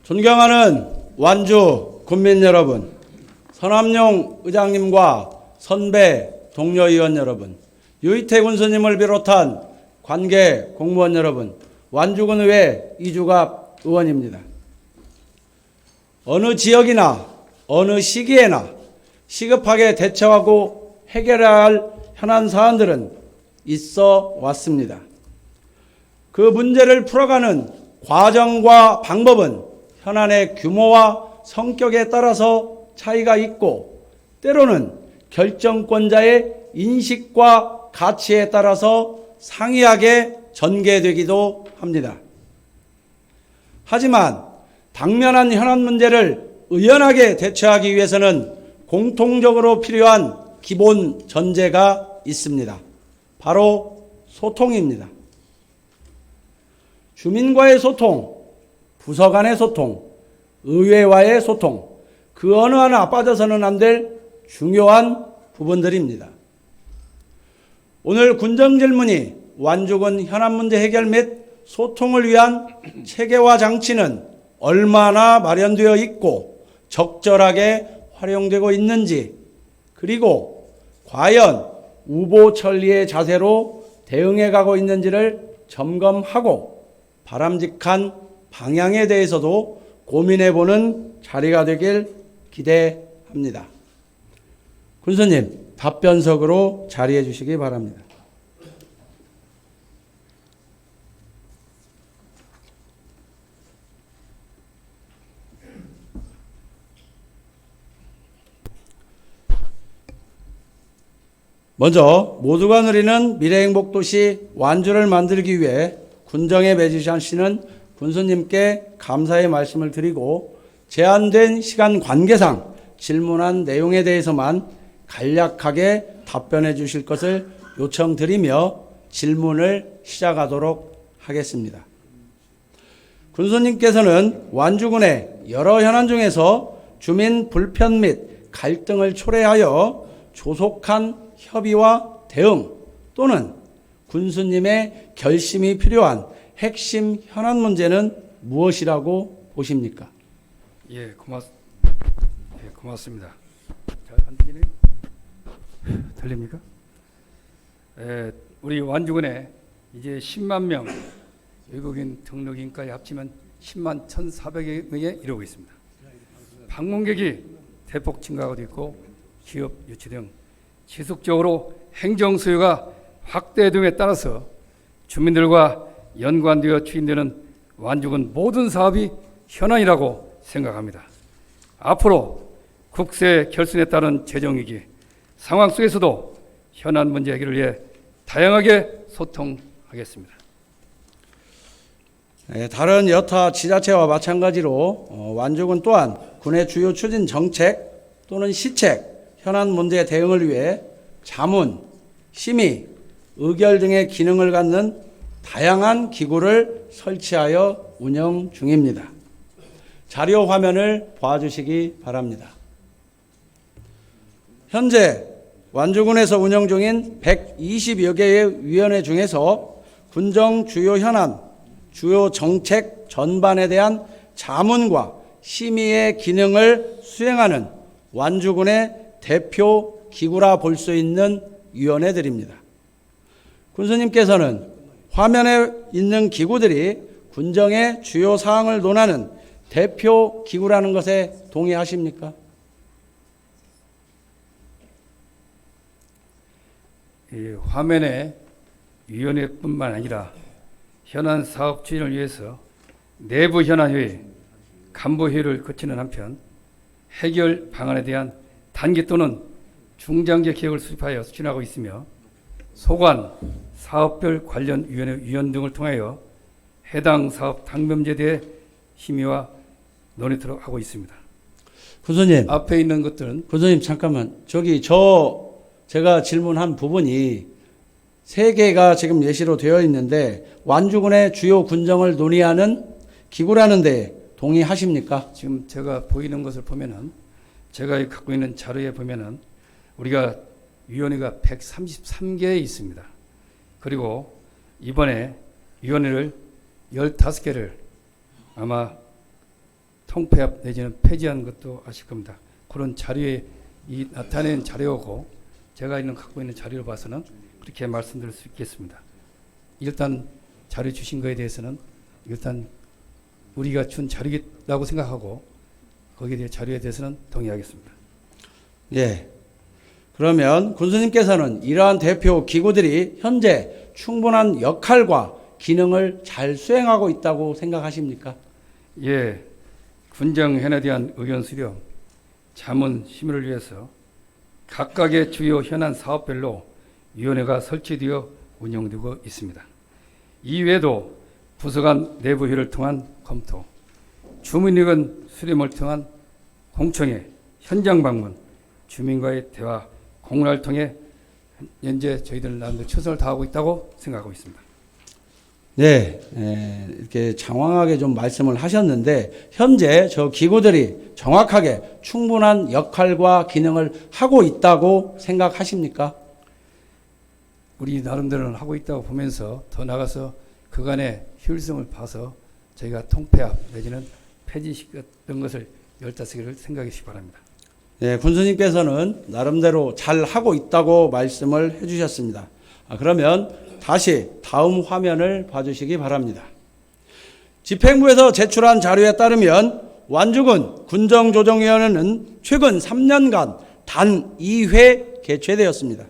존경하는 완주 군민 여러분, 서남용 의장님과 선배 동료 의원 여러분, 유희태 군수님을 비롯한 관계 공무원 여러분, 완주군 의회 이주갑 의원입니다. 어느 지역이나 어느 시기에나 시급하게 대처하고 해결해야 할 현안 사안들은 있어 왔습니다. 그 문제를 풀어가는 과정과 방법은 현안의 규모와 성격에 따라서 차이가 있고 때로는 결정권자의 인식과 가치에 따라서 상이하게 전개되기도 합니다. 하지만 당면한 현안 문제를 의연하게 대처하기 위해서는 공통적으로 필요한 기본 전제가 있습니다. 바로 소통입니다. 주민과의 소통, 부서 간의 소통, 의회와의 소통, 그 어느 하나 빠져서는 안 될 중요한 부분들입니다. 오늘 군정질문이 완주군 현안 문제 해결 및 소통을 위한 체계화 장치는 얼마나 마련되어 있고 적절하게 활용되고 있는지, 그리고 과연 우보천리의 자세로 대응해 가고 있는지를 점검하고 바람직한 방향에 대해서도 고민해보는 자리가 되길 기대합니다. 군수님, 답변석으로 자리해 주시기 바랍니다. 먼저 모두가 누리는 미래행복도시 완주를 만들기 위해 군정에 매주하시는 군수님께 감사의 말씀을 드리고 제한된 시간 관계상 질문한 내용에 대해서만 간략하게 답변해 주실 것을 요청드리며 질문을 시작하도록 하겠습니다. 군수님께서는 완주군의 여러 현안 중에서 주민 불편 및 갈등을 초래하여 조속한 협의와 대응 또는 군수님의 결심이 필요한 핵심 현안 문제는 무엇이라고 보십니까? 예, 고맙습니다. 잘 안 들리네요? 들립니까? 우리 완주군에 이제 10만 명 외국인 등록인까지 합치면 10만 1,400여 명에 이르고 있습니다. 방문객이 대폭 증가하고 있고 기업 유치 등 지속적으로 행정 수요가 확대됨에 따라서 주민들과 연관되어 추진되는 완주군 모든 사업이 현안이라고 생각합니다. 앞으로 국세 결손에 따른 재정위기 상황 속에서도 현안 문제 해결을 위해 다양하게 소통하겠습니다. 다른 여타 지자체와 마찬가지로 완주군 또한 군의 주요 추진 정책 또는 시책, 현안 문제 대응을 위해 자문, 심의, 의결 등의 기능을 갖는 다양한 기구를 설치하여 운영 중입니다. 자료 화면을 봐주시기 바랍니다. 현재 완주군에서 운영 중인 120여 개의 위원회 중에서 군정 주요 현안, 주요 정책 전반에 대한 자문과 심의의 기능을 수행하는 완주군의 대표 기구라 볼 수 있는 위원회들입니다. 군수님께서는 화면에 있는 기구들이 군정의 주요 사항을 논하는 대표 기구라는 것에 동의하십니까? 이 화면에 위원회뿐만 아니라 현안 사업 추진을 위해서 내부 현안회의, 간부회의를 거치는 한편 해결 방안에 대한 단기 또는 중장기 계획을 수립하여 추진하고 있으며 소관, 사업별 관련 위원회 위원 등을 통하여 해당 사업 당면제에 대해 심의와 논의토록 하고 있습니다. 군수님, 앞에 있는 것들은 군수님 잠깐만, 제가 질문한 부분이 3개가 지금 예시로 되어 있는데 완주군의 주요 군정을 논의하는 기구라는 데 동의하십니까? 지금 제가 보이는 것을 보면은 제가 갖고 있는 자료에 보면은 우리가 위원회가 133개 있습니다. 그리고 이번에 위원회를 15개를 아마 통폐합 내지는 폐지한 것도 아실 겁니다. 그런 자료에 이 나타낸 자료고 제가 갖고 있는 자료를 봐서는 그렇게 말씀드릴 수 있겠습니다. 일단 자료 주신 거에 대해서는 일단 우리가 준 자료라고 생각하고 거기에 대해 자료에 대해서는 동의하겠습니다. 예. 그러면 군수님께서는 이러한 대표 기구들이 현재 충분한 역할과 기능을 잘 수행하고 있다고 생각하십니까? 예, 군정현안에 대한 의견 수렴, 자문 심의를 위해서 각각의 주요 현안 사업별로 위원회가 설치되어 운영되고 있습니다. 이외에도 부서 간 내부 회의를 통한 검토, 주민의견 수렴을 통한 공청회, 현장 방문, 주민과의 대화, 공론을 통해 현재 저희들 나름대로 최선을 다하고 있다고 생각하고 있습니다. 네, 이렇게 장황하게 좀 말씀을 하셨는데 현재 저 기구들이 정확하게 충분한 역할과 기능을 하고 있다고 생각하십니까? 우리 나름대로는 하고 있다고 보면서 더 나가서 그간의 효율성을 봐서 저희가 통폐합 내지는 폐지시켰던 것을 15개를 생각해 주시기 바랍니다. 네, 군수님께서는 나름대로 잘 하고 있다고 말씀을 해주셨습니다. 그러면 다시 다음 화면을 봐주시기 바랍니다. 집행부에서 제출한 자료에 따르면 완주군 군정조정위원회는 최근 3년간 단 2회 개최되었습니다.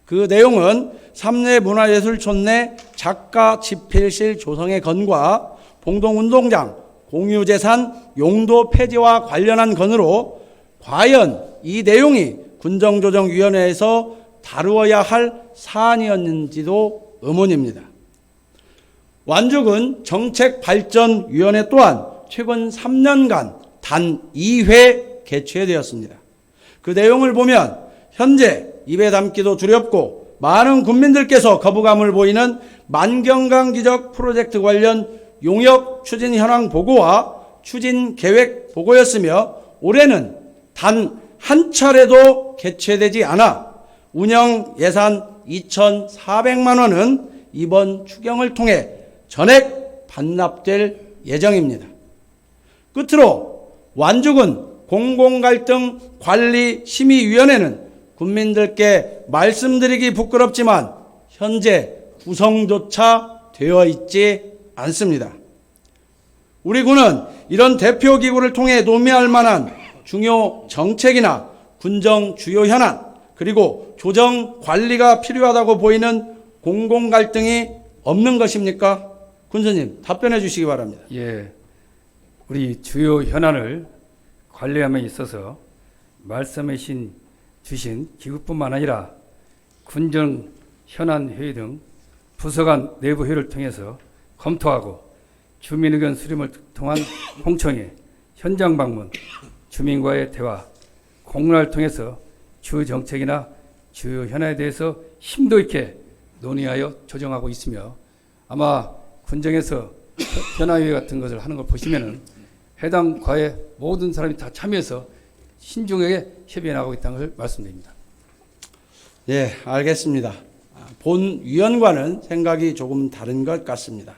그 내용은 삼례문화예술촌 내 작가 집필실 조성의 건과 봉동운동장 공유재산 용도 폐지와 관련한 건으로 과연 이 내용이 군정조정위원회에서 다루어야 할 사안이었는지도 의문입니다. 완주군 정책발전위원회 또한 최근 3년간 단 2회 개최되었습니다. 그 내용을 보면 현재 입에 담기도 두렵고 많은 국민들께서 거부감을 보이는 만경강 기적 프로젝트 관련 용역 추진 현황 보고와 추진 계획 보고였으며 올해는 단 한 차례도 개최되지 않아 운영 예산 2,400만 원은 이번 추경을 통해 전액 반납될 예정입니다. 끝으로 완주군 공공갈등 관리심의위원회는 군민들께 말씀드리기 부끄럽지만 현재 구성조차 되어 있지 않습니다. 우리 군은 이런 대표기구를 통해 논의할 만한 중요 정책이나 군정 주요 현안 그리고 조정 관리가 필요하다고 보이는 공공 갈등이 없는 것입니까? 군수님 답변해 주시기 바랍니다. 예, 우리 주요 현안을 관리함에 있어서 말씀해 주신 기구뿐만 아니라 군정 현안 회의 등 부서 간 내부 회의를 통해서 검토하고 주민의견 수렴을 통한 공청회, 현장 방문, 주민과의 대화, 공론을 통해서 주 정책이나 주요 현안에 대해서 심도 있게 논의하여 조정하고 있으며 아마 군정에서 현안회의 같은 것을 하는 걸 보시면은 해당 과의 모든 사람이 다 참여해서 신중하게 협의해 나가고 있다는 것을 말씀드립니다. 예, 알겠습니다. 본 위원과는 생각이 조금 다른 것 같습니다.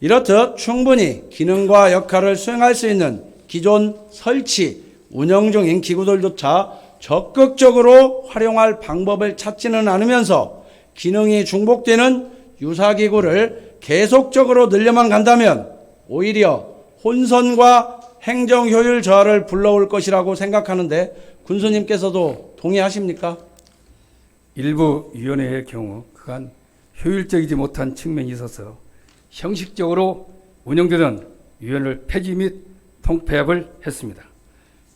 이렇듯 충분히 기능과 역할을 수행할 수 있는 기존 설치, 운영 중인 기구들조차 적극적으로 활용할 방법을 찾지는 않으면서 기능이 중복되는 유사기구를 계속적으로 늘려만 간다면 오히려 혼선과 행정효율 저하를 불러올 것이라고 생각하는데 군수님께서도 동의하십니까? 일부 위원회의 경우 그간 효율적이지 못한 측면이 있어서 형식적으로 운영되던 위원회를 폐지 및 통폐합을 했습니다.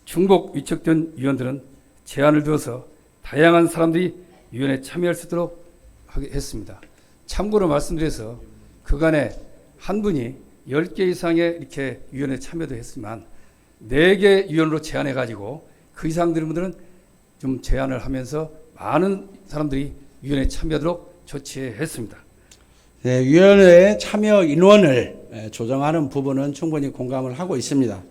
중복 위촉된 위원들은 제한을 두어서 다양한 사람들이 위원회에 참여할 수 있도록 했습니다. 참고로 말씀드려서 그간에 한 분이 10개 이상의 이렇게 위원회에 참여도 했지만 4개 위원으로 제한해가지고 그 이상 되는 분들은 좀 제한을 하면서 많은 사람들이 위원회에 참여하도록 조치했습니다. 네, 위원회의 참여 인원을 조정하는 부분은 충분히 공감을 하고 있습니다.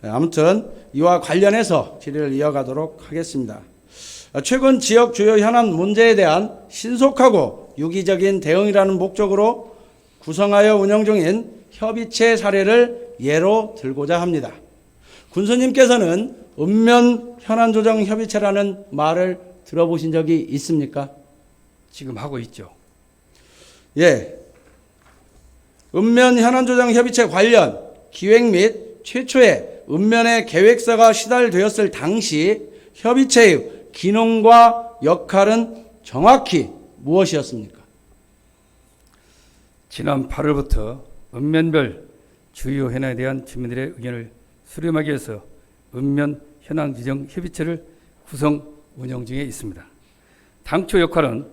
아무튼 이와 관련해서 질의를 이어가도록 하겠습니다. 최근 지역 주요 현안 문제에 대한 신속하고 유기적인 대응이라는 목적으로 구성하여 운영 중인 협의체 사례를 예로 들고자 합니다. 군수님께서는 읍면 현안조정협의체라는 말을 들어보신 적이 있습니까? 지금 하고 있죠. 예. 읍면 현안조정협의체 관련 기획 및 최초의 읍면의 계획서가 시달되었을 당시 협의체의 기능과 역할은 정확히 무엇이었습니까? 지난 8월부터 읍면별 주요 현안에 대한 주민들의 의견을 수렴하기 위해서 읍면 현안조정협의체를 구성 운영 중에 있습니다. 당초 역할은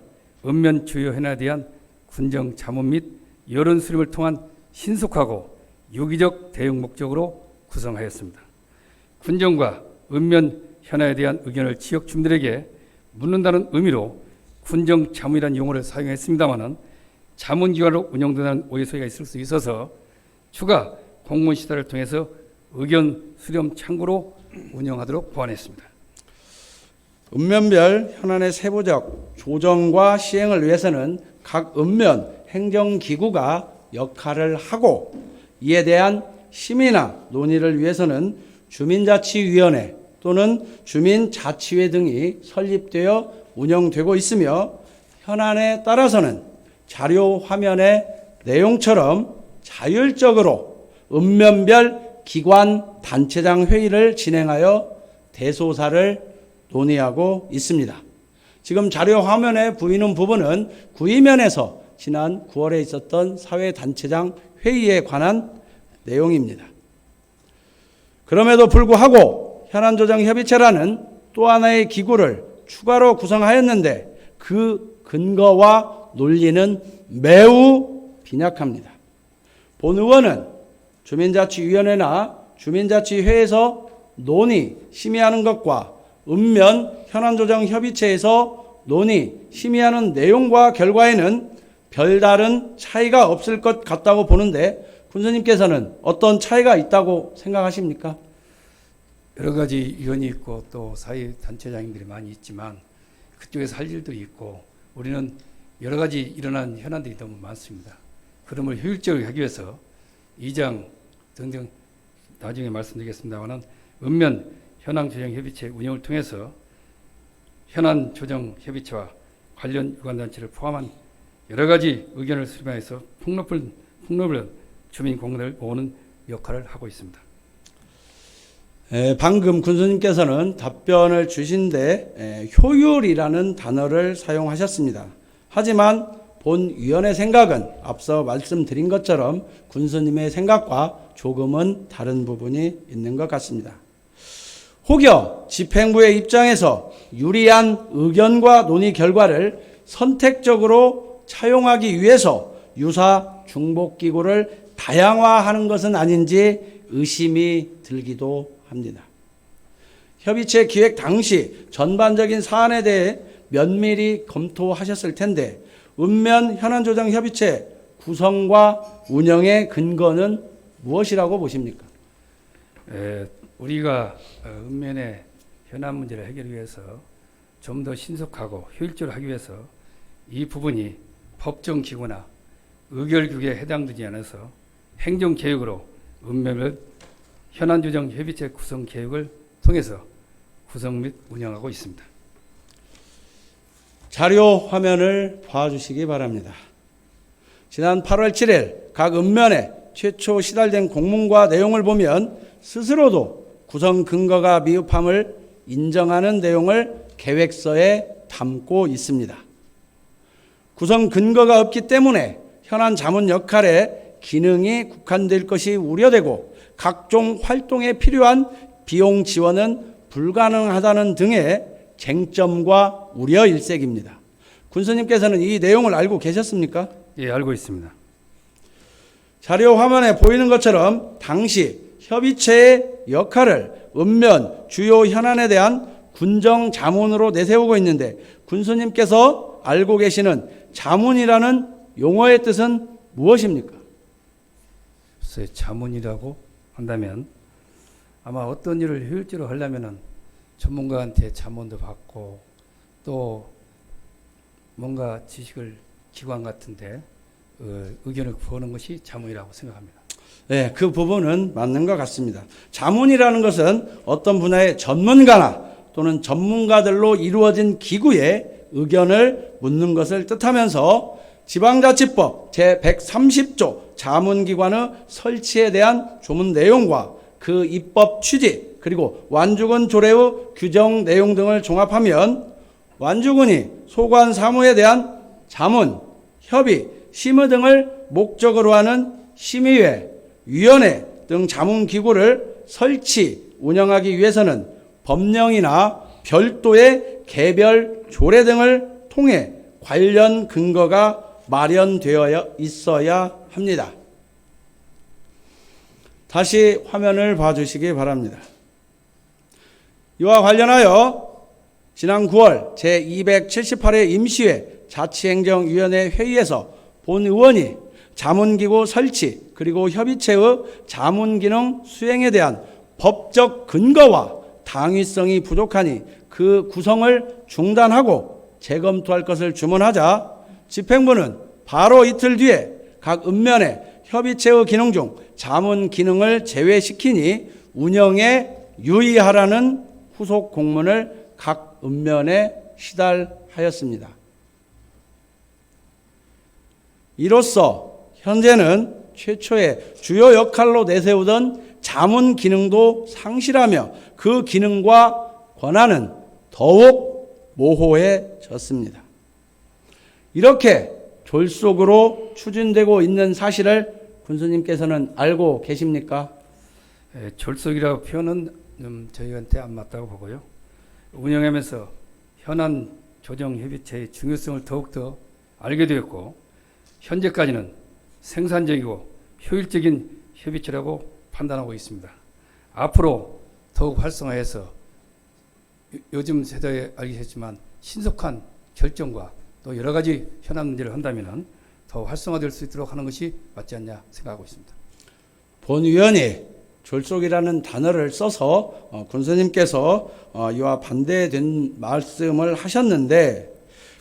읍면 주요 현안에 대한 군정 자문 및 여론 수렴을 통한 신속하고 유기적 대응 목적으로 구성하였습니다. 군정과 읍면 현안에 대한 의견을 지역 주민들에게 묻는다는 의미로 군정 자문이라는 용어를 사용했습니다마는 자문기관으로 운영되는 오해소리가 있을 수 있어서 추가 공문 시달을 통해서 의견 수렴 창구로 운영하도록 보완했습니다. 읍면별 현안의 세부적 조정과 시행을 위해서는 각 읍면 행정기구가 역할을 하고 이에 대한 심의나 논의를 위해서는 주민자치위원회 또는 주민자치회 등이 설립되어 운영되고 있으며 현안에 따라서는 자료 화면의 내용처럼 자율적으로 읍면별 기관 단체장 회의를 진행하여 대소사를 논의하고 있습니다. 지금 자료 화면에 보이는 부분은 구의면에서 지난 9월에 있었던 사회단체장 회의에 관한 내용입니다. 그럼에도 불구하고 현안조정협의체라는 또 하나의 기구를 추가로 구성하였는데 그 근거와 논리는 매우 빈약합니다. 본 의원은 주민자치위원회나 주민자치회에서 논의, 심의하는 것과 읍면 현안조정협의체에서 논의, 심의하는 내용과 결과에는 별다른 차이가 없을 것 같다고 보는데 군수님께서는 어떤 차이가 있다고 생각하십니까? 여러 가지 위원이 있고 또 사회단체장님들이 많이 있지만 그쪽에서 할 일도 있고 우리는 여러 가지 일어난 현안들이 너무 많습니다. 그럼을 효율적으로 하기 위해서 2장 등등 나중에 말씀드리겠습니다만 읍면 현안조정협의체 운영을 통해서 현안조정협의체와 관련 유관단체를 포함한 여러 가지 의견을 수렴해서 폭넓은 주민 공론을 모으는 역할을 하고 있습니다. 방금 군수님께서는 답변을 주신데 효율이라는 단어를 사용하셨습니다. 하지만 본 위원의 생각은 앞서 말씀드린 것처럼 군수님의 생각과 조금은 다른 부분이 있는 것 같습니다. 혹여 집행부의 입장에서 유리한 의견과 논의 결과를 선택적으로 차용하기 위해서 유사 중복기구를 다양화하는 것은 아닌지 의심이 들기도 합니다. 협의체 기획 당시 전반적인 사안에 대해 면밀히 검토하셨을 텐데 읍면 현안조정협의체 구성과 운영의 근거는 무엇이라고 보십니까? 우리가 읍면의 현안 문제를 해결하기 위해서 좀 더 신속하고 효율적으로 하기 위해서 이 부분이 법정기구나 의결규칙에 해당되지 않아서 행정계획으로 읍면을 현안조정협의체 구성 계획을 통해서 구성 및 운영하고 있습니다. 자료 화면을 봐주시기 바랍니다. 지난 8월 7일 각 읍면에 최초 시달된 공문과 내용을 보면 스스로도 구성 근거가 미흡함을 인정하는 내용을 계획서에 담고 있습니다. 구성 근거가 없기 때문에 현안 자문 역할에 기능이 국한될 것이 우려되고 각종 활동에 필요한 비용 지원은 불가능하다는 등의 쟁점과 우려 일색입니다. 군수님께서는 이 내용을 알고 계셨습니까? 예, 알고 있습니다. 자료 화면에 보이는 것처럼 당시 협의체의 역할을 읍면 주요 현안에 대한 군정 자문으로 내세우고 있는데 군수님께서 알고 계시는 자문이라는 용어의 뜻은 무엇입니까? 글쎄, 자문이라고 한다면 아마 어떤 일을 효율적으로 하려면은 전문가한테 자문도 받고 또 뭔가 지식을 기관 같은데 의견을 구하는 것이 자문이라고 생각합니다. 네, 그 부분은 맞는 것 같습니다. 자문이라는 것은 어떤 분야의 전문가나 또는 전문가들로 이루어진 기구의 의견을 묻는 것을 뜻하면서 지방자치법 제130조 자문기관의 설치에 대한 조문 내용과 그 입법 취지 그리고 완주군 조례의 규정 내용 등을 종합하면 완주군이 소관 사무에 대한 자문, 협의, 심의 등을 목적으로 하는 심의회, 위원회 등 자문기구를 설치, 운영하기 위해서는 법령이나 별도의 개별 조례 등을 통해 관련 근거가 마련되어 있어야 합니다. 다시 화면을 봐주시기 바랍니다. 이와 관련하여 지난 9월 제278회 임시회 자치행정위원회 회의에서 본 의원이 자문기구 설치 그리고 협의체의 자문기능 수행에 대한 법적 근거와 당위성이 부족하니 그 구성을 중단하고 재검토할 것을 주문하자 집행부는 바로 이틀 뒤에 각 읍면의 협의체의 기능 중 자문 기능을 제외시키니 운영에 유의하라는 후속 공문을 각 읍면에 시달하였습니다. 이로써 현재는 최초의 주요 역할로 내세우던 자문 기능도 상실하며 그 기능과 권한은 더욱 모호해졌습니다. 이렇게 졸속으로 추진되고 있는 사실을 군수님께서는 알고 계십니까? 졸속이라고 표현은 좀 저희한테 안 맞다고 보고요. 운영하면서 현안 조정협의체의 중요성을 더욱더 알게 되었고 현재까지는 생산적이고 효율적인 협의체라고 판단하고 있습니다. 앞으로 더욱 활성화해서 요즘 세대에 알겠지만 신속한 결정과 또 여러 가지 현안 문제를 한다면 더 활성화될 수 있도록 하는 것이 맞지 않냐 생각하고 있습니다. 본 위원이 졸속이라는 단어를 써서 군수님께서 이와 반대된 말씀을 하셨는데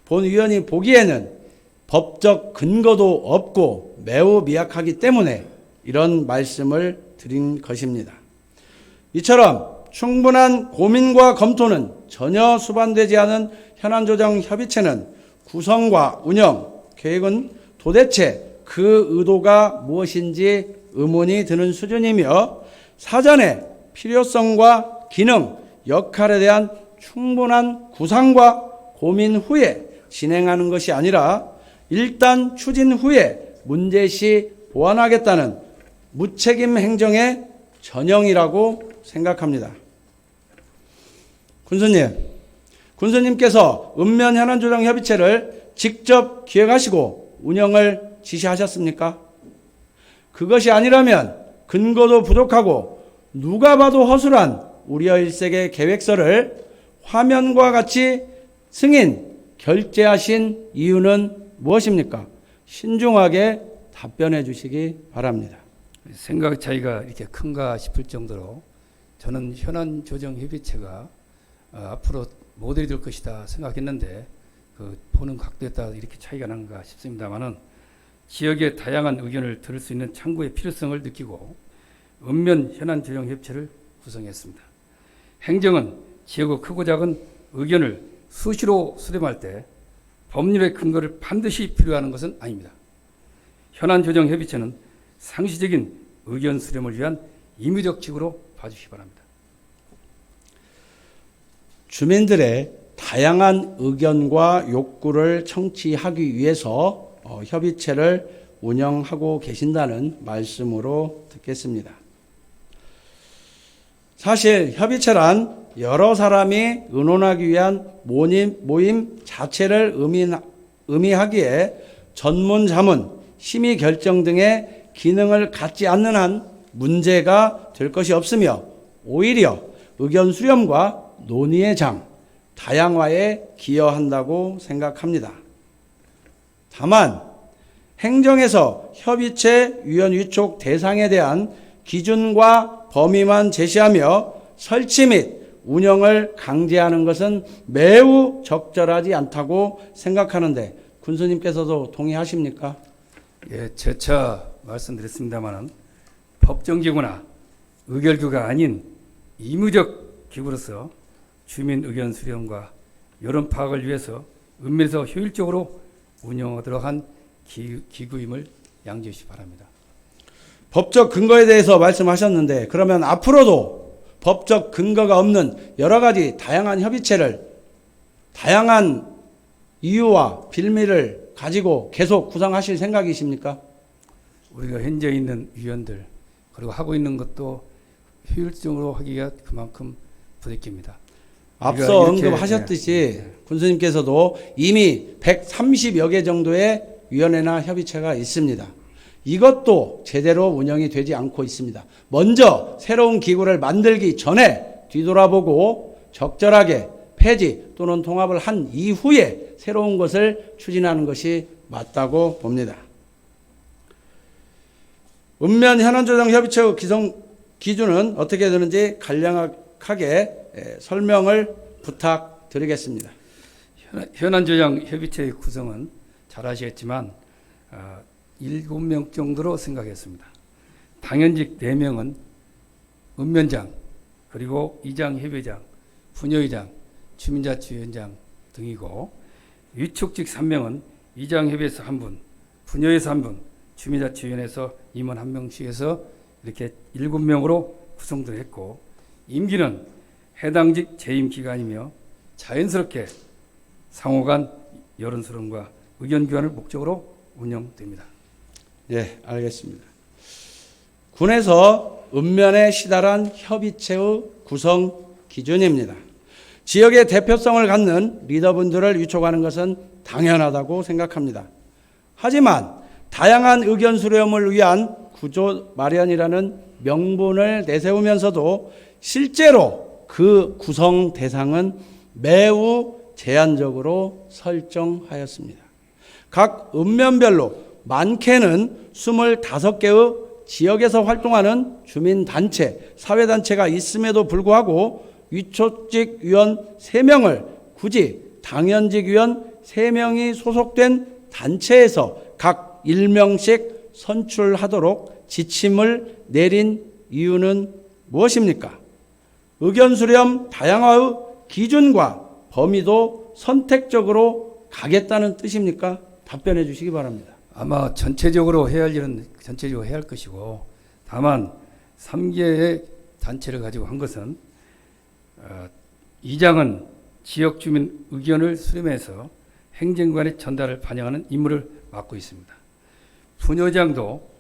본 위원이 보기에는 법적 근거도 없고 매우 미약하기 때문에 이런 말씀을 드린 것입니다. 이처럼 충분한 고민과 검토는 전혀 수반되지 않은 현안조정협의체는 구성과 운영, 계획은 도대체 그 의도가 무엇인지 의문이 드는 수준이며 사전에 필요성과 기능, 역할에 대한 충분한 구상과 고민 후에 진행하는 것이 아니라 일단 추진 후에 문제시 보완하겠다는 무책임 행정의 전형이라고 생각합니다. 군수님께서 읍면 현안조정협의체를 직접 기획하시고 운영을 지시하셨습니까? 그것이 아니라면 근거도 부족하고 누가 봐도 허술한 우려일색의 계획서를 화면과 같이 승인, 결재하신 이유는 무엇입니까? 신중하게 답변해 주시기 바랍니다. 생각 차이가 이렇게 큰가 싶을 정도로 저는 현안조정협의체가 앞으로 모델이 될 것이다 생각했는데 그 보는 각도에 따라 이렇게 차이가 난가 싶습니다만은 지역의 다양한 의견을 들을 수 있는 창구의 필요성을 느끼고 읍면 현안조정협의체를 구성했습니다. 행정은 지역의 크고 작은 의견을 수시로 수렴할 때 법률의 근거를 반드시 필요하는 것은 아닙니다. 현안조정협의체는 상시적인 의견 수렴을 위한 임의적 기구로 봐주시기 바랍니다. 주민들의 다양한 의견과 욕구를 청취하기 위해서 협의체를 운영하고 계신다는 말씀으로 듣겠습니다. 사실 협의체란 여러 사람이 의논하기 위한 모임 자체를 의미하기에 전문 자문, 심의 결정 등의 기능을 갖지 않는 한 문제가 될 것이 없으며 오히려 의견 수렴과 논의의 장, 다양화에 기여한다고 생각합니다. 다만 행정에서 협의체 위원 위촉 대상에 대한 기준과 범위만 제시하며 설치 및 운영을 강제하는 것은 매우 적절하지 않다고 생각하는데 군수님께서도 동의하십니까? 예, 재차 말씀드렸습니다마는 법정기구나 의결기구가 아닌 의무적 기구로서 주민 의견 수렴과 여론 파악을 위해서 은밀해서 효율적으로 운영하도록 한 기구임을 양지해 주시기 바랍니다. 법적 근거에 대해서 말씀하셨는데 그러면 앞으로도 법적 근거가 없는 여러 가지 다양한 협의체를 다양한 이유와 빌미를 가지고 계속 구성하실 생각이십니까? 우리가 현재 있는 위원들 그리고 하고 있는 것도 효율적으로 하기가 그만큼 부대끼입니다. 앞서 언급하셨듯이 군수님께서도 이미 130여 개 정도의 위원회나 협의체가 있습니다. 이것도 제대로 운영이 되지 않고 있습니다. 먼저 새로운 기구를 만들기 전에 뒤돌아보고 적절하게 폐지 또는 통합을 한 이후에 새로운 것을 추진하는 것이 맞다고 봅니다. 읍면 현안조정협의체 기준은 어떻게 되는지 간략하게 설명을 부탁드리겠습니다. 현안조정협의체의 구성은 잘 아시겠지만 7명 정도로 생각했습니다. 당연직 4명은 읍면장, 그리고 이장, 협의장, 분여의장, 주민자치위원장 등이고 위촉직 3명은 이장협의회에서 1분, 분여에서 1분, 주민자치위원회에서 임원 1명씩 해서 이렇게 7명으로 구성을 했고 임기는 해당직 재임 기간이며 자연스럽게 상호간 여론수렴과 의견 교환을 목적으로 운영됩니다. 예, 알겠습니다. 군에서 읍면에 시달한 협의체의 구성 기준입니다. 지역의 대표성을 갖는 리더분들을 위촉하는 것은 당연하다고 생각합니다. 하지만 다양한 의견 수렴을 위한 구조 마련이라는 명분을 내세우면서도 실제로 그 구성 대상은 매우 제한적으로 설정하였습니다. 각 읍면별로 많게는 25개의 지역에서 활동하는 주민단체, 사회단체가 있음에도 불구하고 위촉직 위원 3명을 굳이 당연직 위원 3명이 소속된 단체에서 각 1명씩 선출하도록 지침을 내린 이유는 무엇입니까? 의견 수렴 다양화의 기준과 범위도 선택적으로 가겠다는 뜻입니까? 답변해 주시기 바랍니다. 아마 전체적으로 해야 할 일은 전체적으로 해야 할 것이고 다만 3개의 단체를 가지고 한 것은 이장은 지역 주민 의견을 수렴해서 행정관의 전달을 반영하는 임무를 맡고 있습니다. 분여장도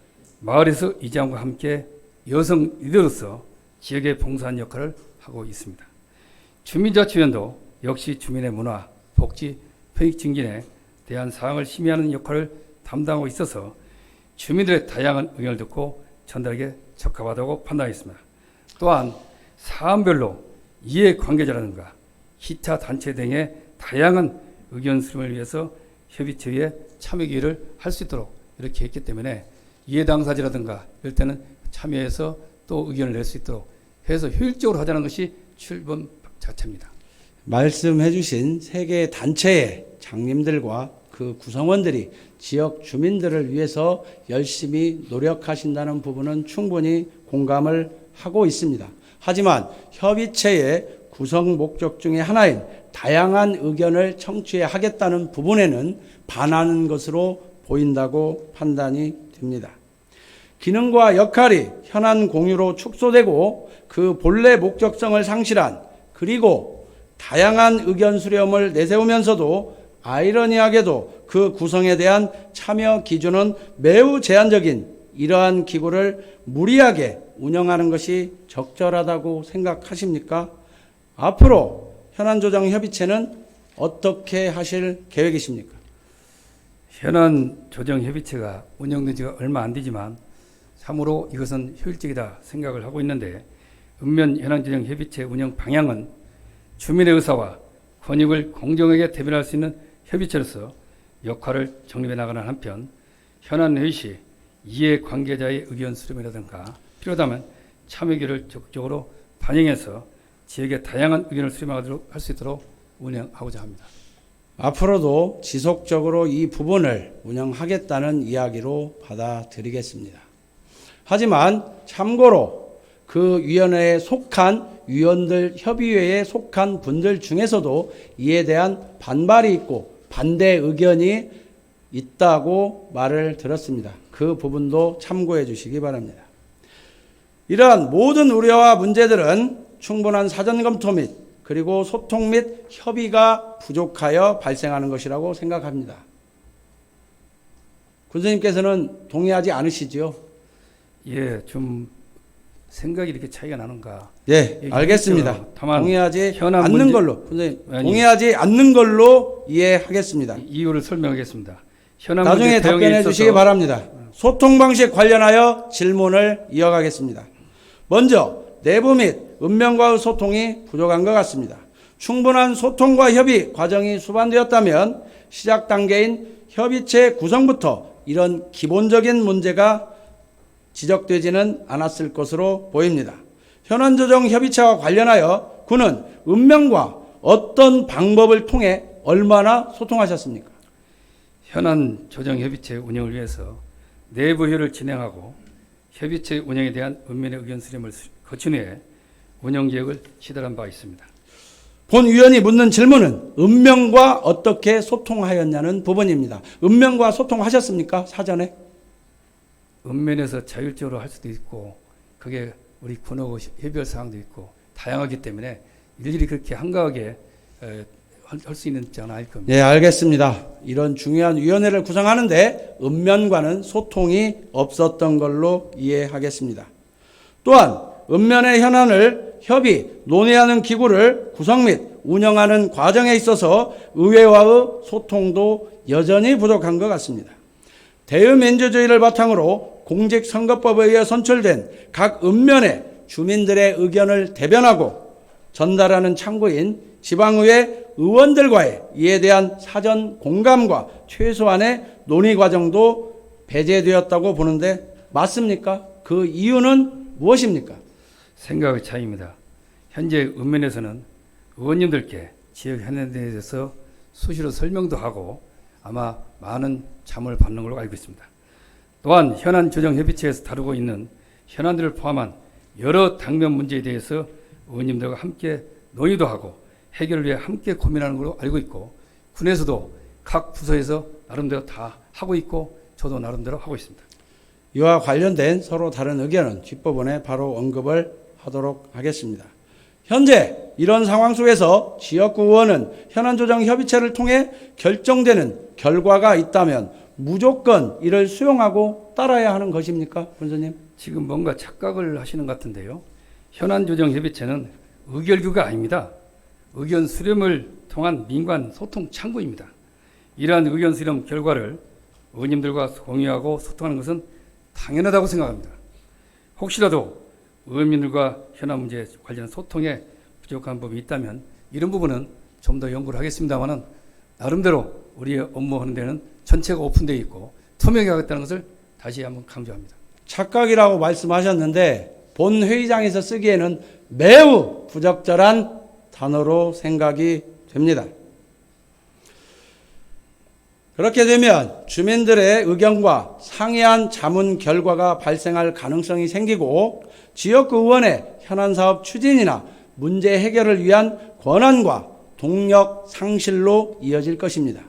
마을에서 이장과 함께 여성 리더로서 지역에 봉사한 역할을 하고 있습니다. 주민자치위원도 역시 주민의 문화, 복지, 편익 증진에 대한 사항을 심의하는 역할을 담당하고 있어서 주민들의 다양한 의견을 듣고 전달하기에 적합하다고 판단했습니다. 또한 사안별로 이해관계자라든가 기타 단체 등의 다양한 의견 수렴을 위해서 협의체에 참여 기회를 할 수 있도록 이렇게 했기 때문에 이해당사자라든가 이럴 때는 참여해서 또 의견을 낼 수 있도록 해서 효율적으로 하자는 것이 출범 자체입니다. 말씀해 주신 3개의 단체의 장님들과 그 구성원들이 지역 주민들을 위해서 열심히 노력하신다는 부분은 충분히 공감을 하고 있습니다. 하지만 협의체의 구성 목적 중에 하나인 다양한 의견을 청취해 하겠다는 부분에는 반하는 것으로 보인다고 판단이 됩니다. 기능과 역할이 현안 공유로 축소되고 그 본래 목적성을 상실한 그리고 다양한 의견 수렴을 내세우면서도 아이러니하게도 그 구성에 대한 참여 기준은 매우 제한적인 이러한 기구를 무리하게 운영하는 것이 적절하다고 생각하십니까? 앞으로 현안조정협의체는 어떻게 하실 계획이십니까? 현안조정협의체가 운영된 지가 얼마 안 되지만 참으로 이것은 효율적이다 생각을 하고 있는데 읍면 현안조정협의체 운영 방향은 주민의 의사와 권익을 공정하게 대변할 수 있는 협의체로서 역할을 정립해 나가는 한편 현안회의 시 이해관계자의 의견 수렴이라든가 필요하다면 참여기를 적극적으로 반영해서 지역의 다양한 의견을 수렴하도록 할 수 있도록 운영하고자 합니다. 앞으로도 지속적으로 이 부분을 운영하겠다는 이야기로 받아들이겠습니다. 하지만 참고로 그 위원회에 속한 위원들 협의회에 속한 분들 중에서도 이에 대한 반발이 있고 반대 의견이 있다고 말을 들었습니다. 그 부분도 참고해 주시기 바랍니다. 이러한 모든 우려와 문제들은 충분한 사전 검토 및 그리고 소통 및 협의가 부족하여 발생하는 것이라고 생각합니다. 군수님께서는 동의하지 않으시지요? 예, 좀 생각이 이렇게 차이가 나는가? 예, 예, 알겠습니다. 있죠. 다만 동의하지 현안 않는 문제- 걸로, 군수님, 아니, 동의하지 않는 걸로 이해하겠습니다. 이유를 설명하겠습니다. 현안 나중에 문제 대응에 답변해 있어서 주시기 바랍니다. 소통 방식 관련하여 질문을 이어가겠습니다. 먼저 내부 및 읍면과의 소통이 부족한 것 같습니다. 충분한 소통과 협의 과정이 수반되었다면 시작 단계인 협의체 구성부터 이런 기본적인 문제가 지적되지는 않았을 것으로 보입니다. 현안조정협의체와 관련하여 군은 읍면과 어떤 방법을 통해 얼마나 소통하셨습니까? 현안 조정 협의체 운영을 위해서 내부 회의를 진행하고 협의체 운영에 대한 읍면의 의견 수렴을 거친 후에 운영 계획을 시달한 바 있습니다. 본 위원이 묻는 질문은 읍면과 어떻게 소통하였냐는 부분입니다. 읍면과 소통하셨습니까? 사전에? 읍면에서 자율적으로 할 수도 있고 그게 우리 군하고 협의할 사항도 있고 다양하기 때문에 일일이 그렇게 한가하게 할 수 있는 자는 아닐 겁니다. 네, 알겠습니다. 이런 중요한 위원회를 구성하는데 읍면과는 소통이 없었던 걸로 이해하겠습니다. 또한 읍면의 현안을 협의, 논의하는 기구를 구성 및 운영하는 과정에 있어서 의회와의 소통도 여전히 부족한 것 같습니다. 대의민주주의를 바탕으로 공직선거법에 의해 선출된 각 읍면의 주민들의 의견을 대변하고 전달하는 창구인 지방의회 의원들과의 이에 대한 사전 공감과 최소한의 논의 과정도 배제되었다고 보는데 맞습니까? 그 이유는 무엇입니까? 생각의 차이입니다. 현재 읍면에서는 의원님들께 지역 현안에 대해서 수시로 설명도 하고 아마 많은 자문을 받는 걸로 알고 있습니다. 또한 현안 조정 협의체에서 다루고 있는 현안들을 포함한 여러 당면 문제에 대해서 의원님들과 함께 논의도 하고 해결을 위해 함께 고민하는 걸로 알고 있고 군에서도 각 부서에서 나름대로 다 하고 있고 저도 나름대로 하고 있습니다. 이와 관련된 서로 다른 의견은 뒷부분에 바로 언급을 하도록 하겠습니다. 현재 이런 상황 속에서 지역구 의원은 현안조정협의체를 통해 결정되는 결과가 있다면 무조건 이를 수용하고 따라야 하는 것입니까, 본선님? 지금 뭔가 착각을 하시는 것 같은데요. 현안조정협의체는 의결규가 아닙니다. 의견 수렴을 통한 민관 소통 창구입니다. 이러한 의견 수렴 결과를 의원님들과 공유하고 소통하는 것은 당연하다고 생각합니다. 혹시라도 의원님들과 현안 문제 관련 소통에 부족한 부분이 있다면 이런 부분은 좀 더 연구를 하겠습니다만은 나름대로 우리의 업무하는 데는 전체가 오픈되어 있고 투명하게 하겠다는 것을 다시 한번 강조합니다. 착각이라고 말씀하셨는데 본 회의장에서 쓰기에는 매우 부적절한 단어로 생각이 됩니다. 그렇게 되면 주민들의 의견과 상이한 자문 결과가 발생할 가능성이 생기고 지역구 의원의 현안사업 추진이나 문제 해결을 위한 권한과 동력 상실로 이어질 것입니다.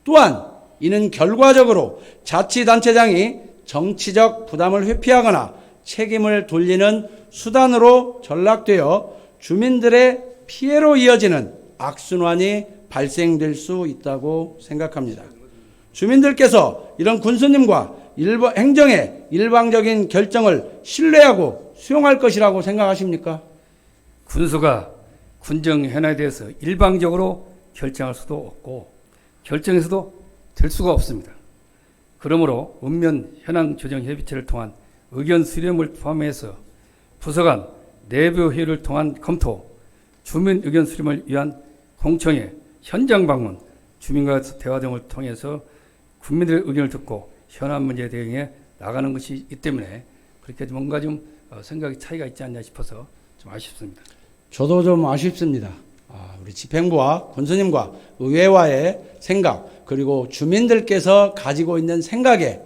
또한 이는 결과적으로 자치단체장이 정치적 부담을 회피하거나 책임을 돌리는 수단으로 전락되어 주민들의 피해로 이어지는 악순환이 발생될 수 있다고 생각합니다. 주민들께서 이런 군수님과 행정의 일방적인 결정을 신뢰하고 수용할 것이라고 생각하십니까? 군수가 군정 현안에 대해서 일방적으로 결정할 수도 없고 결정해서도 될 수가 없습니다. 그러므로 읍면 현안 조정 협의체를 통한 의견 수렴을 포함해서 부서 간 내부 회의를 통한 검토, 주민 의견 수렴을 위한 공청회, 현장 방문, 주민과 대화 등을 통해서 국민들의 의견을 듣고 현안 문제 대응에 나가는 것이기 때문에 그렇게 뭔가 좀 생각이 차이가 있지 않냐 싶어서 좀 아쉽습니다. 저도 좀 아쉽습니다. 우리 집행부와 군수님과 의회와의 생각 그리고 주민들께서 가지고 있는 생각의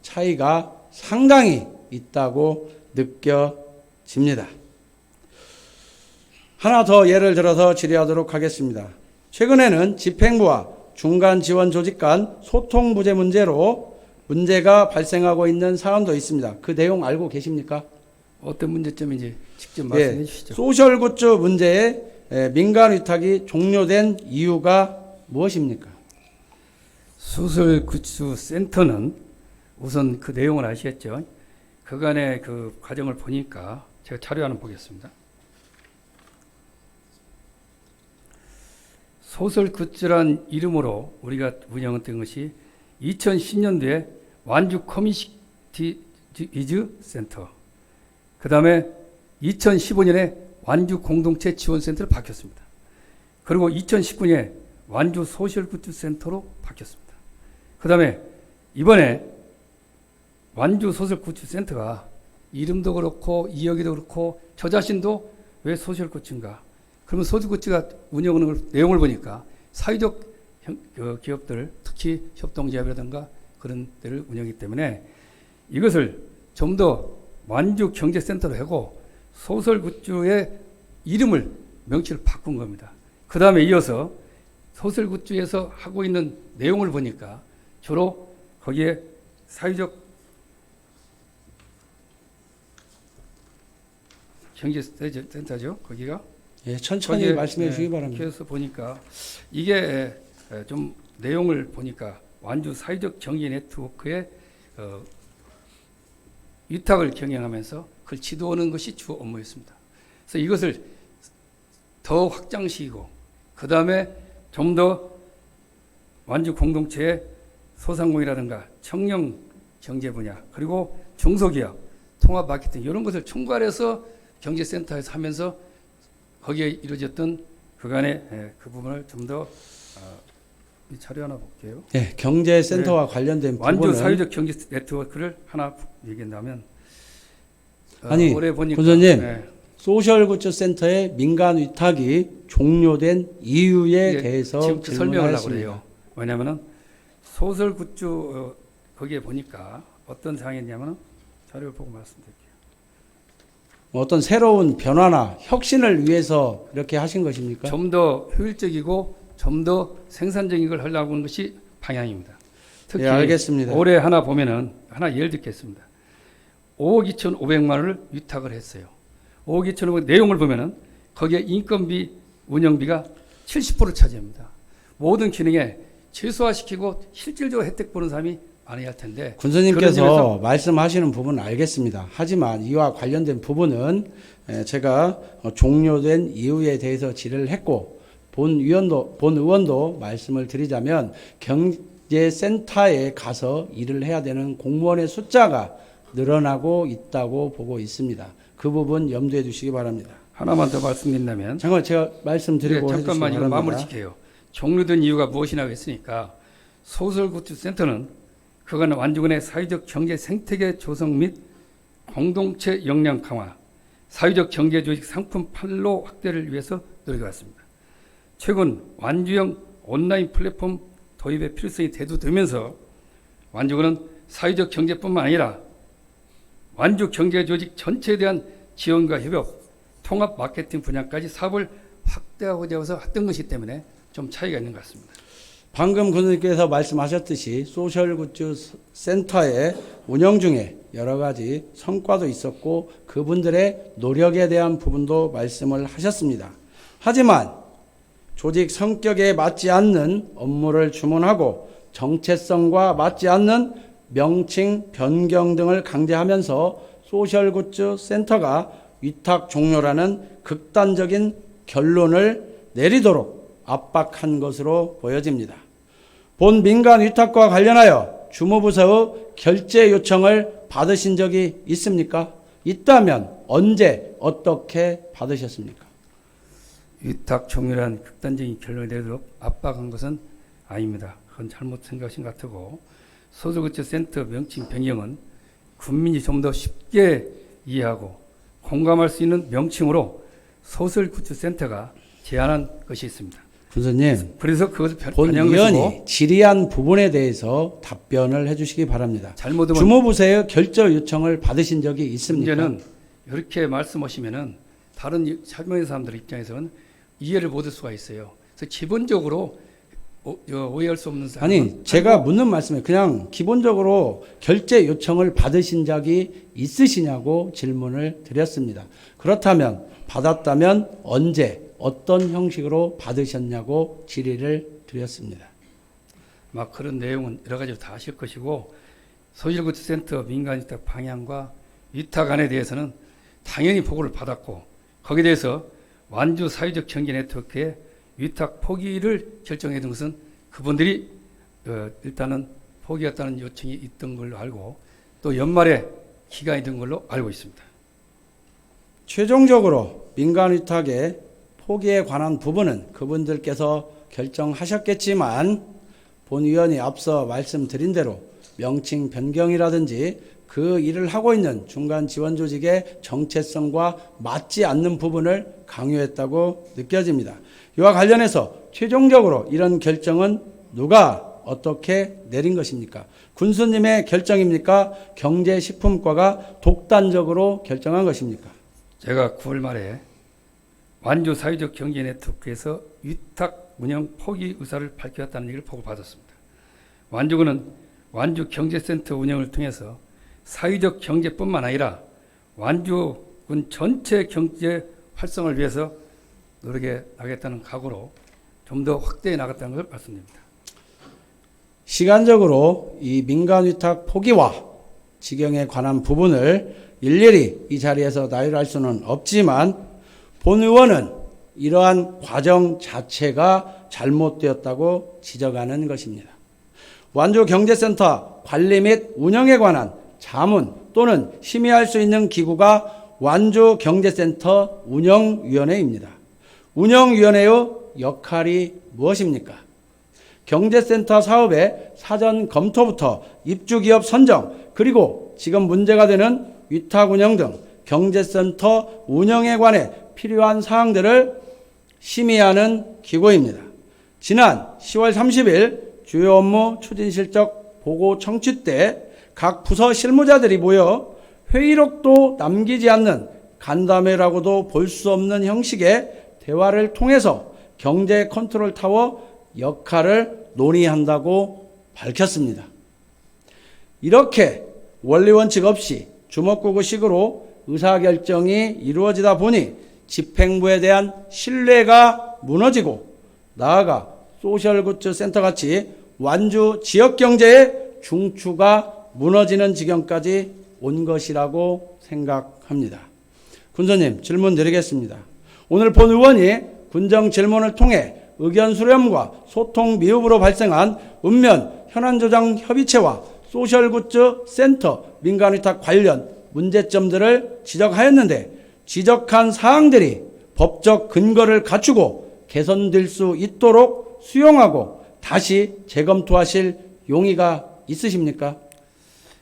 차이가 상당히 있다고 느껴집니다. 하나 더 예를 들어서 질의하도록 하겠습니다. 최근에는 집행부와 중간 지원 조직 간 소통 부재 문제로 문제가 발생하고 있는 사안도 있습니다. 그 내용 알고 계십니까? 어떤 문제점인지 직접 말씀해 주시죠. 소셜굿즈 문제에 민간 위탁이 종료된 이유가 무엇입니까? 소셜굿즈 센터는 우선 그 내용을 아시겠죠? 그간의 그 과정을 보니까 제가 자료 하나 보겠습니다. 소셜굿즈란 이름으로 우리가 운영했던 것이 2010년도에 완주 커뮤니티즈 센터, 그 다음에 2015년에 완주 공동체 지원센터로 바뀌었습니다. 그리고 2019년에 완주 소셜굿즈 센터로 바뀌었습니다. 그 다음에 이번에 완주 소셜굿즈 센터가 이름도 그렇고 이야기도 그렇고 저 자신도 왜 소셜굿즈인가? 그러면 소셜굿즈가 운영하는 내용을 보니까 사회적 기업들, 특히 협동조합이라든가 그런 데를 운영하기 때문에 이것을 좀 더 완주 경제센터로 하고 소셜굿즈의 이름을 명칭을 바꾼 겁니다. 그 다음에 이어서 소셜굿즈에서 하고 있는 내용을 보니까 주로 거기에 사회적 경제센터죠. 거기가 예, 천천히 말씀해 주시기 바랍니다. 그래서 보니까 이게 좀 내용을 보니까 완주 사회적 경제 네트워크의 위탁을 경영하면서 그걸 지도하는 것이 주 업무였습니다. 그래서 이것을 더 확장시키고 그 다음에 좀 더 완주 공동체의 소상공인이라든가 청년 경제 분야 그리고 중소기업 통합 마케팅 이런 것을 총괄해서 경제센터에서 하면서 거기에 이루어졌던 그간의 그 부분을 좀 더 자료 하나 볼게요. 네, 경제센터와 관련된 완주 부분은 사회적 경제 네트워크를 하나 얘기한다면 아니, 올해 보니까 군수님 소셜굿즈 센터의 민간 위탁이 종료된 이유에 대해서 지금 설명하려고 질문하였습니다. 그래요. 왜냐하면 소셜굿즈 거기에 보니까 어떤 사항이냐면 자료를 보고 말씀드릴게요. 어떤 새로운 변화나 혁신을 위해서 이렇게 하신 것입니까? 좀 더 효율적이고 좀 더 생산적인 걸 하려고 하는 것이 방향입니다. 특히 예, 알겠습니다. 올해 하나 보면은 하나 예를 듣겠습니다. 5억 2,500만 원을 위탁을 했어요. 5억 2,500만 내용을 보면은 거기에 인건비, 운영비가 70%를 차지합니다. 모든 기능에 최소화시키고 실질적으로 혜택 보는 사람이 많아야 할 텐데 군수님께서 말씀하시는 부분은 알겠습니다. 하지만 이와 관련된 부분은 제가 종료된 이유에 대해서 질의를 했고 본 의원도 말씀을 드리자면 경제센터에 가서 일을 해야 되는 공무원의 숫자가 늘어나고 있다고 보고 있습니다. 그 부분 염두에 두시기 바랍니다. 하나만 더 말씀드린다면 잠깐 제가 말씀드리고 해주시기 잠깐만요. 바랍니다. 마무리 지켜요. 종료된 이유가 무엇이냐고 했으니까 소셜굿즈 센터는 그간 완주군의 사회적 경제 생태계 조성 및 공동체 역량 강화, 사회적 경제 조직 상품 판로 확대를 위해서 노력해왔습니다. 최근 완주형 온라인 플랫폼 도입의 필요성이 대두되면서 완주군은 사회적 경제뿐만 아니라 완주 경제 조직 전체에 대한 지원과 협업, 통합 마케팅 분야까지 사업을 확대하고자 해서 했던 것이기 때문에 좀 차이가 있는 것 같습니다. 방금 군수님께서 말씀하셨듯이 소셜굿즈 센터의 운영 중에 여러 가지 성과도 있었고 그분들의 노력에 대한 부분도 말씀을 하셨습니다. 하지만 조직 성격에 맞지 않는 업무를 주문하고 정체성과 맞지 않는 명칭 변경 등을 강제하면서 소셜굿즈 센터가 위탁 종료라는 극단적인 결론을 내리도록 압박한 것으로 보여집니다. 본 민간 위탁과 관련하여 주무부서의 결재 요청을 받으신 적이 있습니까? 있다면 언제 어떻게 받으셨습니까? 위탁 종료란 극단적인 결론을 내도록 압박한 것은 아닙니다. 그건 잘못 생각하신 것 같고 소셜굿즈 센터 명칭 변경은 국민이 좀 더 쉽게 이해하고 공감할 수 있는 명칭으로 소셜굿즈 센터가 제안한 것이 있습니다. 군수님, 그래서 그것을 본 반영한 위원이 것이고 질의한 부분에 대해서 답변을 해주시기 바랍니다. 잘못하면 주무부서의 결저 요청을 받으신 적이 있습니까? 문제는 이렇게 말씀하시면은 다른 설명의 사람들 입장에서는 이해를 못할 수가 있어요. 그래서 기본적으로 오해할 수 없는 사람은 아니, 제가 묻는 말씀에 그냥 기본적으로 결제 요청을 받으신 적이 있으시냐고 질문을 드렸습니다. 그렇다면 받았다면 언제 어떤 형식으로 받으셨냐고 질의를 드렸습니다. 막 그런 내용은 여러 가지로 다 아실 것이고 소실구치센터 민간위탁 방향과 위탁안에 대해서는 당연히 보고를 받았고 거기에 대해서 완주 사회적 경제 네트워크의 위탁 포기를 결정해 둔 것은 그분들이 일단은 포기했다는 요청이 있던 걸로 알고 또 연말에 기간이 된 걸로 알고 있습니다. 최종적으로 민간위탁의 포기에 관한 부분은 그분들께서 결정하셨겠지만 본 위원이 앞서 말씀드린 대로 명칭 변경이라든지 그 일을 하고 있는 중간 지원 조직의 정체성과 맞지 않는 부분을 강요했다고 느껴집니다. 이와 관련해서 최종적으로 이런 결정은 누가 어떻게 내린 것입니까? 군수님의 결정입니까? 경제식품과가 독단적으로 결정한 것입니까? 제가 9월 말에 완주 사회적 경제 네트워크에서 위탁 운영 포기 의사를 밝혔다는 얘기를 보고받았습니다. 완주군은 완주 경제센터 운영을 통해서 사회적 경제뿐만 아니라 완주군 전체 경제 활성화를 위해서 노력해 나가겠다는 각오로 좀 더 확대해 나갔다는 걸 말씀드립니다. 시간적으로 이 민간위탁 포기와 지경에 관한 부분을 일일이 이 자리에서 나열할 수는 없지만 본 의원은 이러한 과정 자체가 잘못되었다고 지적하는 것입니다. 완주경제센터 관리 및 운영에 관한 자문 또는 심의할 수 있는 기구가 완주경제센터 운영위원회입니다. 운영위원회의 역할이 무엇입니까? 경제센터 사업의 사전 검토부터 입주기업 선정 그리고 지금 문제가 되는 위탁 운영 등 경제센터 운영에 관해 필요한 사항들을 심의하는 기구입니다. 지난 10월 30일 주요 업무 추진 실적 보고 청취 때 각 부서 실무자들이 모여 회의록도 남기지 않는 간담회라고도 볼 수 없는 형식의 대화를 통해서 경제 컨트롤 타워 역할을 논의한다고 밝혔습니다. 이렇게 원리원칙 없이 주먹구구식으로 의사결정이 이루어지다 보니 집행부에 대한 신뢰가 무너지고 나아가 소셜굿즈 센터같이 완주 지역경제의 중추가 무너지는 지경까지 온 것이라고 생각합니다. 군수님 질문 드리겠습니다. 오늘 본 의원이 군정 질문을 통해 의견 수렴과 소통 미흡으로 발생한 읍면 현안조정 협의체와 소셜굿즈 센터 민간위탁 관련 문제점들을 지적하였는데 지적한 사항들이 법적 근거를 갖추고 개선될 수 있도록 수용하고 다시 재검토하실 용의가 있으십니까?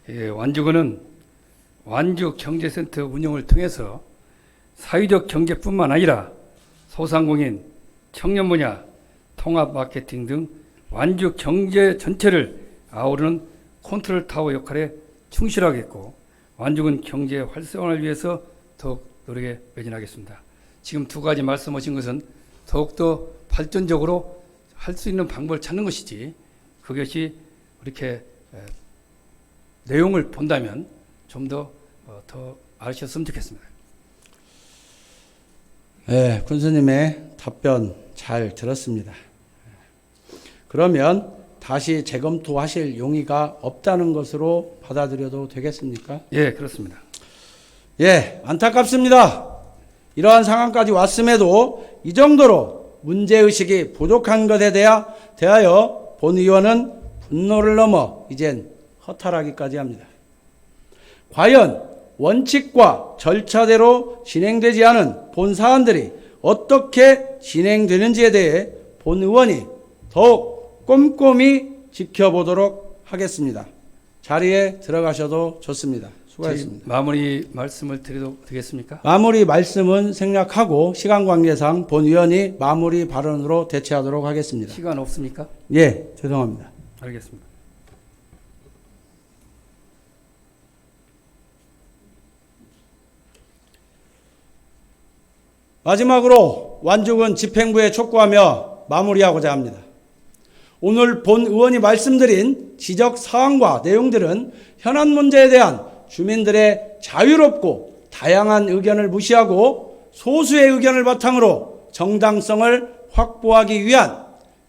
예, 완주군은 완주 경제센터 운영을 통해서 사회적 경제뿐만 아니라 소상공인, 청년 분야, 통합 마케팅 등 완주 경제 전체를 아우르는 컨트롤 타워 역할에 충실하겠고 완주군 경제 활성화를 위해서 더욱 노력에 매진하겠습니다. 지금 두 가지 말씀하신 것은 더욱더 발전적으로 할 수 있는 방법을 찾는 것이지 그것이 이렇게 내용을 본다면 좀 더 아셨으면 좋겠습니다. 네, 군수님의 답변 잘 들었습니다. 그러면 다시 재검토하실 용의가 없다는 것으로 받아들여도 되겠습니까? 예, 그렇습니다. 예, 안타깝습니다. 이러한 상황까지 왔음에도 이 정도로 문제의식이 부족한 것에 대하여 본 의원은 분노를 넘어 이젠 허탈하기까지 합니다. 과연 원칙과 절차대로 진행되지 않은 본 사안들이 어떻게 진행되는지에 대해 본 의원이 더욱 꼼꼼히 지켜보도록 하겠습니다. 자리에 들어가셔도 좋습니다. 수고하셨습니다. 마무리 말씀을 드려도 되겠습니까? 마무리 말씀은 생략하고 시간 관계상 본 의원이 마무리 발언으로 대체하도록 하겠습니다. 시간 없습니까? 예, 죄송합니다. 알겠습니다. 마지막으로 완주군 집행부에 촉구하며 마무리하고자 합니다. 오늘 본 의원이 말씀드린 지적 사항과 내용들은 현안 문제에 대한 주민들의 자유롭고 다양한 의견을 무시하고 소수의 의견을 바탕으로 정당성을 확보하기 위한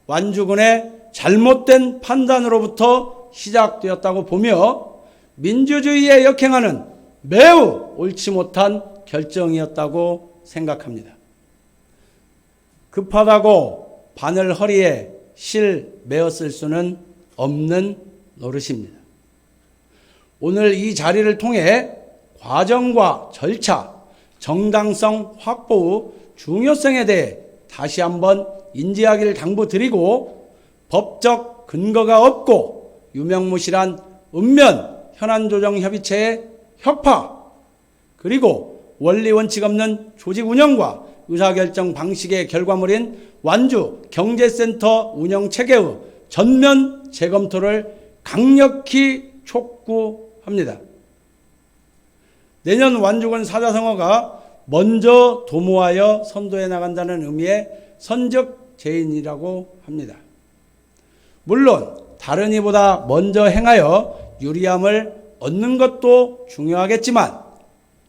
완주군의 잘못된 판단으로부터 시작되었다고 보며 민주주의에 역행하는 매우 옳지 못한 결정이었다고 생각합니다. 급하다고 바늘 허리에 실 메었을 수는 없는 노릇입니다. 오늘 이 자리를 통해 과정과 절차, 정당성 확보 후 중요성에 대해 다시 한번 인지하기를 당부드리고 법적 근거가 없고 유명무실한 읍면 현안조정협의체의 혁파 그리고 원리 원칙 없는 조직 운영과 의사결정 방식의 결과물인 완주 경제센터 운영 체계의 전면 재검토를 강력히 촉구합니다. 내년 완주군 사자성어가 먼저 도모하여 선도해 나간다는 의미의 선적 제인이라고 합니다. 물론 다른 이보다 먼저 행하여 유리함을 얻는 것도 중요하겠지만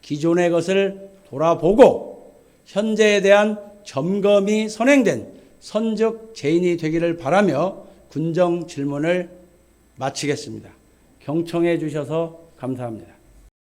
기존의 것을 돌아보고 현재에 대한 점검이 선행된 선적 제인이 되기를 바라며 군정 질문을 마치겠습니다. 경청해 주셔서 감사합니다.